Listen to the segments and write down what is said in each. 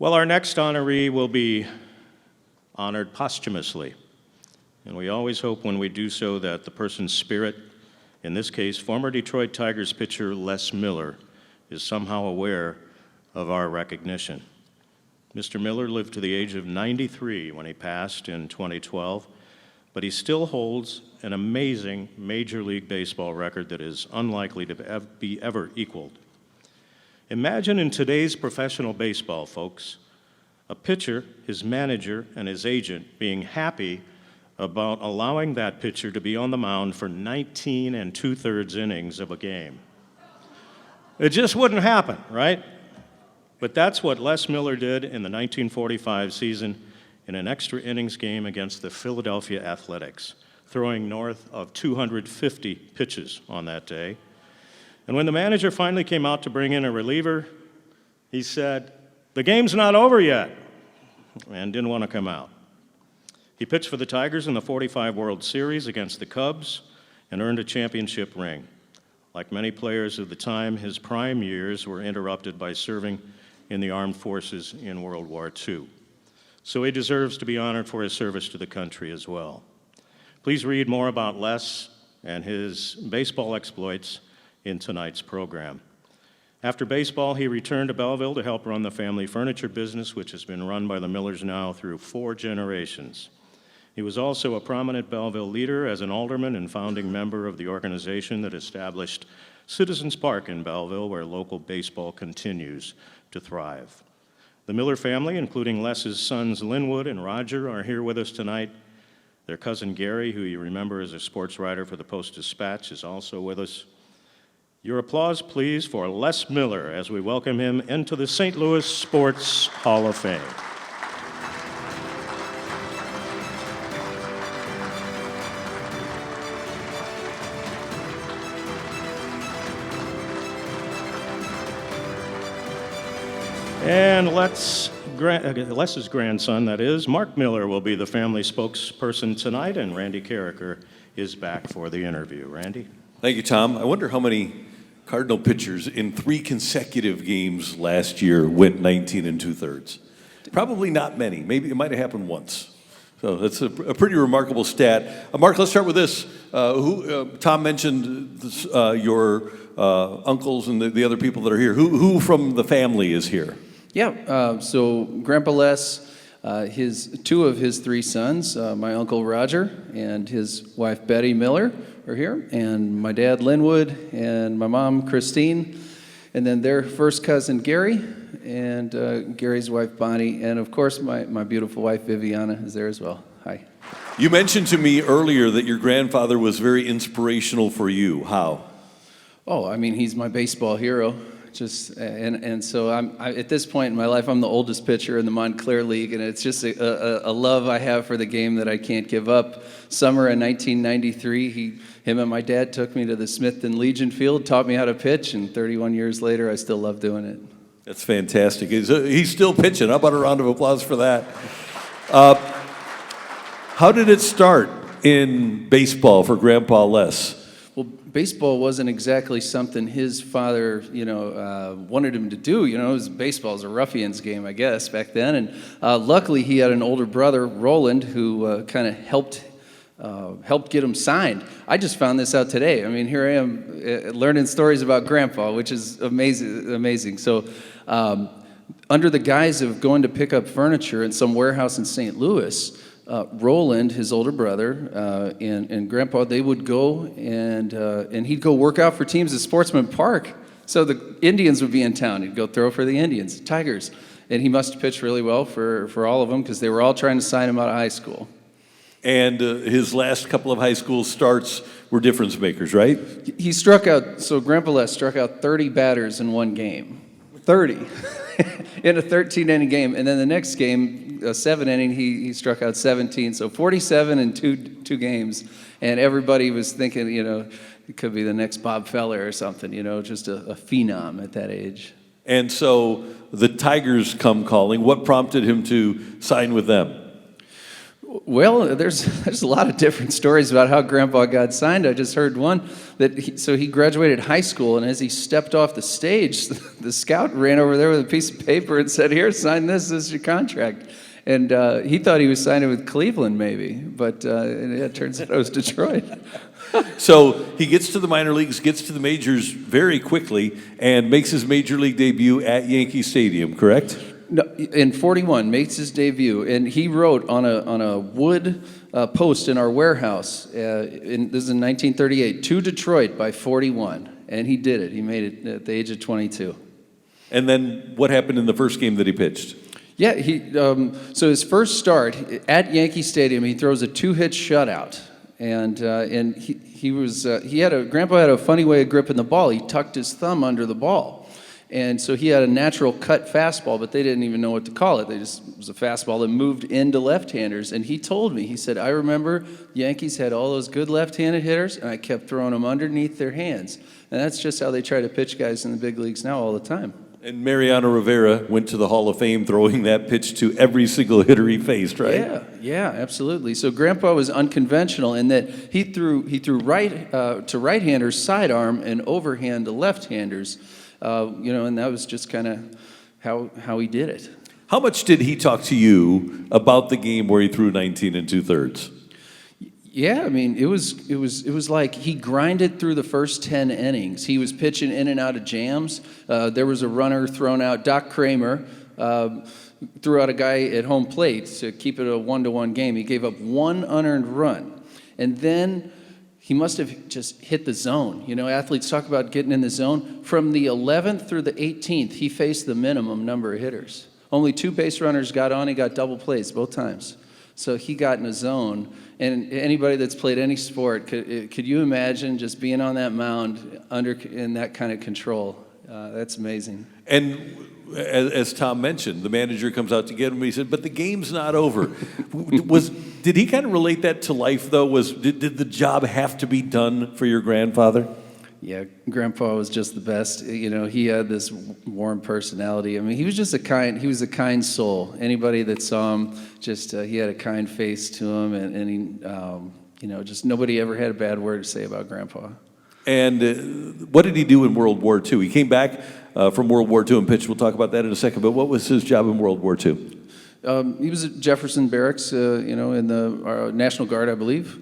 Well, our next honoree will be honored posthumously. And we always hope when we do so that the person's spirit, in this case, former Detroit Tigers pitcher Les Mueller, is somehow aware of our recognition. Mr. Mueller lived to the age of 93 when he passed in 2012, but he still holds an amazing Major League Baseball record that is unlikely to be ever equaled. Imagine in today's professional baseball, folks, a pitcher, his manager, and his agent being happy about allowing that pitcher to be on the mound for 19 2/3 innings of a game. It just wouldn't happen, right? But that's what Les Mueller did in the 1945 season in an extra innings game against the Philadelphia Athletics, throwing north of 250 pitches on that day. And when the manager finally came out to bring in a reliever, he said, "The game's not over yet," and didn't want to come out. He pitched for the Tigers in the '45 World Series against the Cubs and earned a championship ring. Like many players of the time, his prime years were interrupted by serving in the armed forces in World War II. So he deserves to be honored for his service to the country as well. Please read more about Les and his baseball exploits in tonight's program. After baseball, he returned to Belleville to help run the family furniture business, which has been run by the Millers now through 4 generations. He was also a prominent Belleville leader as an alderman and founding member of the organization that established Citizens Park in Belleville, where local baseball continues to thrive. The Miller family, including Les's sons Linwood and Roger, are here with us tonight. Their cousin Gary, who you remember as a sports writer for the Post-Dispatch, is also with us. Your applause, please, for Les Mueller as we welcome him into the St. Louis Sports Hall of Fame. And Les's grandson, that is, Mark Mueller, will be the family spokesperson tonight, and Randy Carricker is back for the interview. Randy? Thank you, Tom. I wonder how many Cardinal pitchers in 3 consecutive games last year went 19 2/3. Probably not many. Maybe it might have happened once. So that's a pretty remarkable stat. Mark, let's start with this. Tom mentioned this, your uncles and the other people that are here. Who from the family is here? Yeah, so Grandpa Les, 2 of his 3 sons, my uncle Roger and his wife Betty Miller are here, and my dad Linwood and my mom Christine, and then their first cousin Gary and Gary's wife Bonnie, and of course my beautiful wife Viviana is there as well. Hi. You mentioned to me earlier that your grandfather was very inspirational for you. How? Oh, I mean, he's my baseball hero. So I'm at this point in my life, I'm the oldest pitcher in the Montclair League, and it's just a love I have for the game that I can't give up. Summer in 1993, him and my dad took me to the Smithton Legion Field, taught me how to pitch, and 31 years later, I still love doing it. That's fantastic. He's still pitching. How about a round of applause for that? How did it start in baseball for Grandpa Les? Well, baseball wasn't exactly something his father, wanted him to do. Baseball was a ruffian's game, I guess, back then. And luckily, he had an older brother, Roland, who kind of helped get him signed. I just found this out today. I mean, here I am learning stories about Grandpa, which is amazing. So, under the guise of going to pick up furniture in some warehouse in St. Louis, Roland, his older brother, and Grandpa, they would go and he'd go work out for teams at Sportsman Park. So the Indians would be in town. He'd go throw for the Indians, Tigers. And he must have pitched really well for all of them because they were all trying to sign him out of high school. And his last couple of high school starts were difference makers, right? He struck out, so Grandpa Les struck out 30 batters in one game. 30 in a 13-inning game. And then the next game, a 7-inning, he struck out 17. So 47 in two games. And everybody was thinking, it could be the next Bob Feller or something, just a phenom at that age. And so the Tigers come calling. What prompted him to sign with them? Well, there's a lot of different stories about how Grandpa got signed. I just heard one that he graduated high school, and as he stepped off the stage, the scout ran over there with a piece of paper and said, "Here, sign this. This is your contract." And he thought he was signing with Cleveland, maybe, but it turns out it was Detroit. So he gets to the minor leagues, gets to the majors very quickly, and makes his major league debut at Yankee Stadium, correct? No, in 41, makes his debut, and he wrote on a wood post in our warehouse, this is in 1938, to Detroit by 41, and he did it. He made it at the age of 22. And then what happened in the first game that he pitched? Yeah, so his first start at Yankee Stadium, he throws a 2-hit shutout, and Grandpa had a funny way of gripping the ball. He tucked his thumb under the ball. And so he had a natural cut fastball, but they didn't even know what to call it. It was a fastball that moved into left-handers. And he told me, he said, "I remember Yankees had all those good left-handed hitters, and I kept throwing them underneath their hands." And that's just how they try to pitch guys in the big leagues now all the time. And Mariano Rivera went to the Hall of Fame throwing that pitch to every single hitter he faced, right? Yeah, absolutely. So Grandpa was unconventional in that he threw right to right-handers sidearm and overhand to left-handers. And that was just kind of how he did it. How much did he talk to you about the game where he threw 19 2/3? Yeah, I mean, it was like he grinded through the first 10 innings. He was pitching in and out of jams. There was a runner thrown out. Doc Kramer threw out a guy at home plate to keep it a 1-1 game. He gave up one unearned run, and then he must have just hit the zone. You know, athletes talk about getting in the zone. From the 11th through the 18th, he faced the minimum number of hitters. Only 2 base runners got on. He got double plays both times. So he got in a zone. And anybody that's played any sport, could you imagine just being on that mound in that kind of control? That's amazing. And as Tom mentioned, the manager comes out to get him. He said, "But the game's not over." Did he kind of relate that to life, though? Did the job have to be done for your grandfather? Yeah, Grandpa was just the best. You know, he had this warm personality. I mean, he was a kind soul. Anybody that saw him, he had a kind face to him, and he, just nobody ever had a bad word to say about Grandpa. And what did he do in World War II? He came back from World War II and pitched. We'll talk about that in a second. But what was his job in World War II? He was at Jefferson Barracks, in the National Guard, I believe.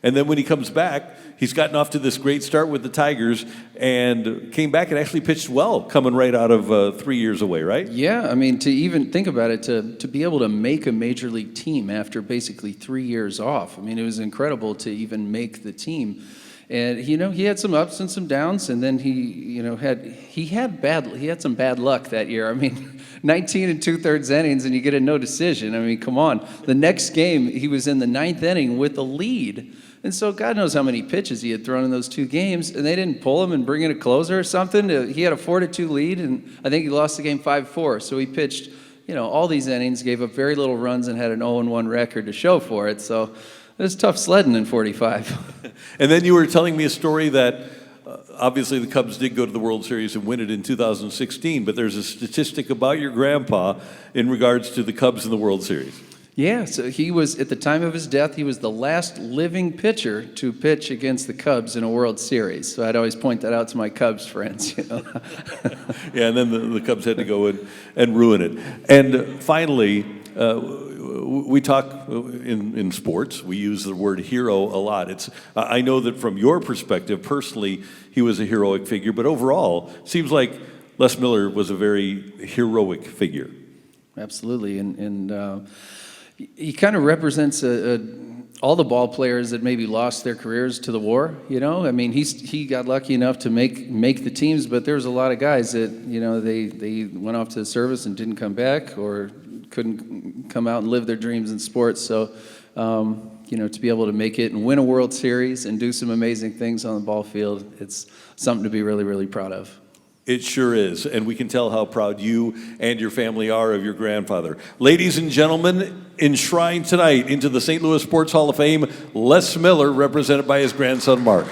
And then when he comes back, he's gotten off to this great start with the Tigers and came back and actually pitched well, coming right out of 3 years away, right? Yeah, I mean, to even think about it, to be able to make a major league team after basically 3 years off. I mean, it was incredible to even make the team. And he had some ups and some downs, and then he had some bad luck that year. I mean, 19 2/3 innings, and you get a no decision. I mean, come on. The next game, he was in the 9th inning with a lead. And so God knows how many pitches he had thrown in those 2 games, and they didn't pull him and bring in a closer or something. He had a 4-2 lead, and I think he lost the game 5-4. So he pitched, all these innings, gave up very little runs, and had an 0-1 record to show for it. So it was tough sledding in 45. And then you were telling me a story that obviously the Cubs did go to the World Series and win it in 2016, but there's a statistic about your grandpa in regards to the Cubs in the World Series. Yeah, so he was, at the time of his death, he was the last living pitcher to pitch against the Cubs in a World Series. So I'd always point that out to my Cubs friends. Yeah, and then the Cubs had to go and ruin it. And finally, we talk in sports, we use the word hero a lot. I know that from your perspective, personally, he was a heroic figure, but overall, it seems like Les Miller was a very heroic figure. Absolutely, and he kind of represents all the ball players that maybe lost their careers to the war. I mean, he got lucky enough to make the teams, but there was a lot of guys that they went off to the service and didn't come back, or couldn't come out and live their dreams in sports. So, to be able to make it and win a World Series and do some amazing things on the ball field, it's something to be really, really proud of. It sure is, and we can tell how proud you and your family are of your grandfather. Ladies and gentlemen, enshrined tonight into the St. Louis Sports Hall of Fame, Les Miller, represented by his grandson, Mark.